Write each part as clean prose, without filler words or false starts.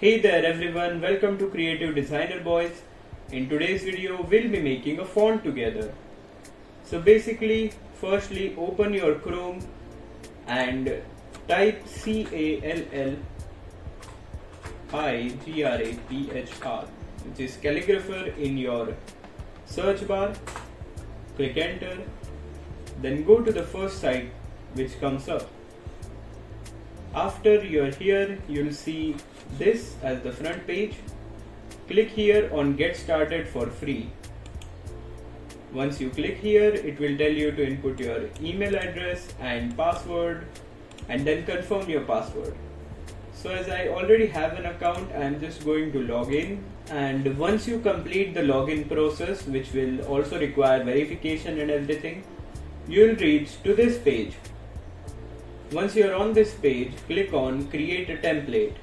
Hey there everyone, welcome to Creative Designer Boys. In today's video, we'll be making a font together. So basically, firstly open your Chrome and type CALLIGRAPHR, which is calligrapher, in your search bar. Click enter, then go to the first site which comes up. After you're here, you'll see this as the front page. Click here on Get Started for free. Once you click here, it will tell you to input your email address and password and then confirm your password. So as I already have an account, I'm just going to log in, and once you complete the login process, which will also require verification and everything, you'll reach to this page. Once you're on this page, click on Create a Template.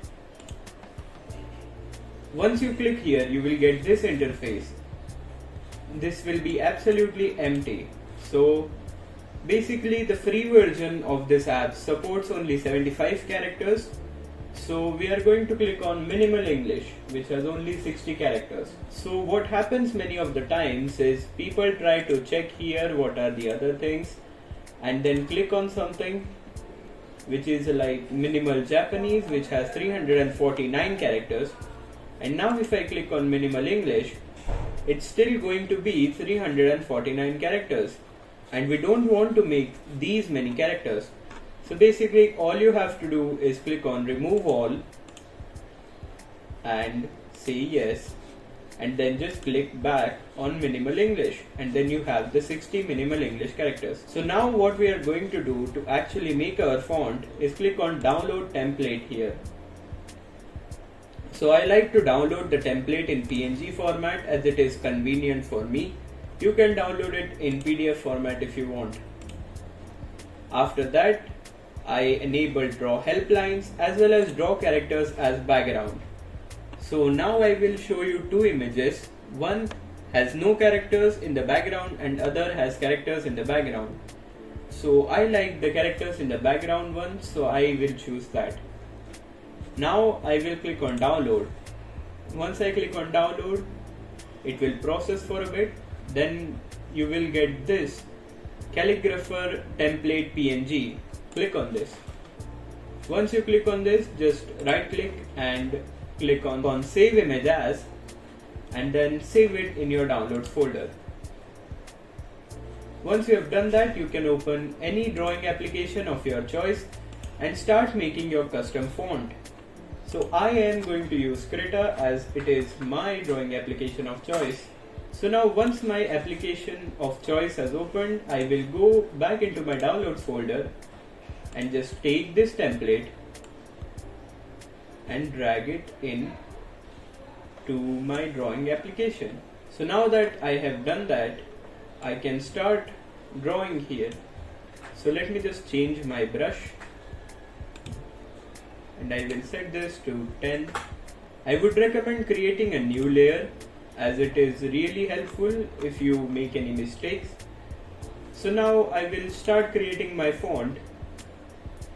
Once you click here, you will get this interface. This will be absolutely empty. So basically the free version of this app supports only 75 characters. So we are going to click on Minimal English, which has only 60 characters. So what happens many of the times is people try to check here what are the other things and then click on something which is like Minimal Japanese, which has 349 characters. And now if I click on Minimal English, it's still going to be 349 characters. And we don't want to make these many characters. So basically all you have to do is click on Remove All and say yes. And then just click back on Minimal English, and then you have the 60 Minimal English characters. So now what we are going to do to actually make our font is click on Download Template here. So I like to download the template in PNG format as it is convenient for me. You can download it in PDF format if you want. After that, I enable draw helplines as well as draw characters as background. So now I will show you two images. One has no characters in the background and other has characters in the background. So I like the characters in the background one, so I will choose that. Now I will click on download. Once I click on download, it will process for a bit. Then you will get this calligrapher template PNG. Click on this. Once you click on this, just right click and click on Save Image As, and then save it in your downloads folder. Once you have done that, you can open any drawing application of your choice and start making your custom font. So I am going to use Krita as it is my drawing application of choice. So now once my application of choice has opened, I will go back into my downloads folder and just take this template and drag it in to my drawing application. So now that I have done that, I can start drawing here. So let me just change my brush and I will set this to 10. I would recommend creating a new layer as it is really helpful if you make any mistakes. So now I will start creating my font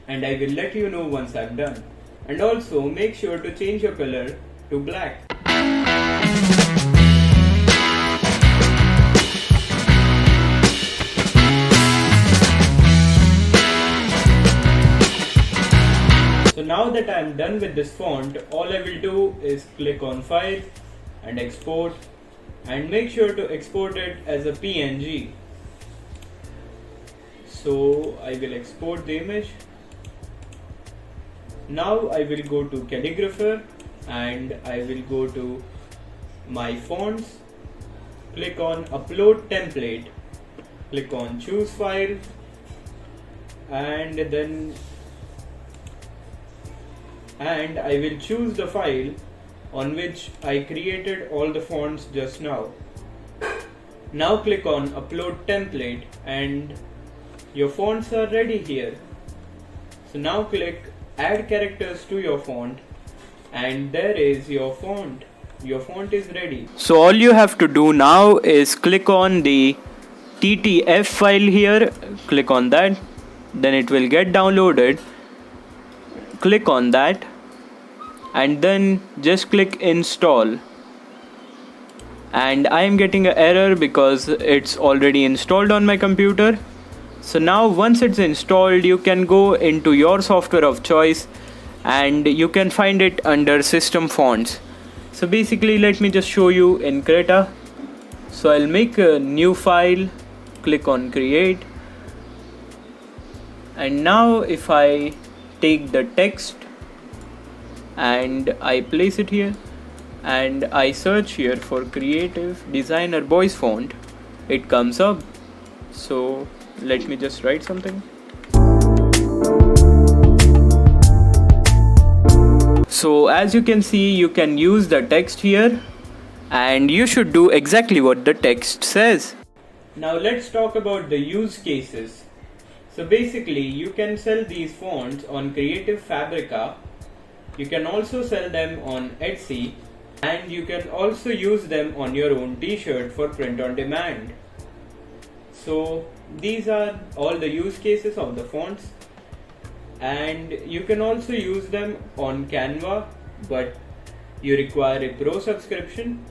and I will let you know once I'm done. And also make sure to change your color to black. So now that I am done with this font, all I will do is click on File and Export, and make sure to export it as a PNG. So I will export the image. Now I will go to Calligrapher and I will go to my fonts, click on Upload Template, click on Choose File, and I will choose the file on which I created all the fonts just now. Now click on Upload Template and your fonts are ready here. So now click Add Characters to your font and there is your font. Your font is ready. So all you have to do now is click on the TTF file here, click on that, then it will get downloaded. Click on that and then just click install. And I am getting an error because it's already installed on my computer. So now once it's installed, you can go into your software of choice and you can find it under system fonts. So basically, let me just show you in Krita. So I'll make a new file, click on create, and now if I take the text and I place it here and I search here for Creative Designer Boys font, it comes up. So let me just write something. So as you can see, you can use the text here and you should do exactly what the text says. Now let's talk about the use cases. So basically, you can sell these fonts on Creative Fabrica. You can also sell them on Etsy, and you can also use them on your own t-shirt for print on demand. So these are all the use cases of the fonts, and you can also use them on Canva, but you require a pro subscription.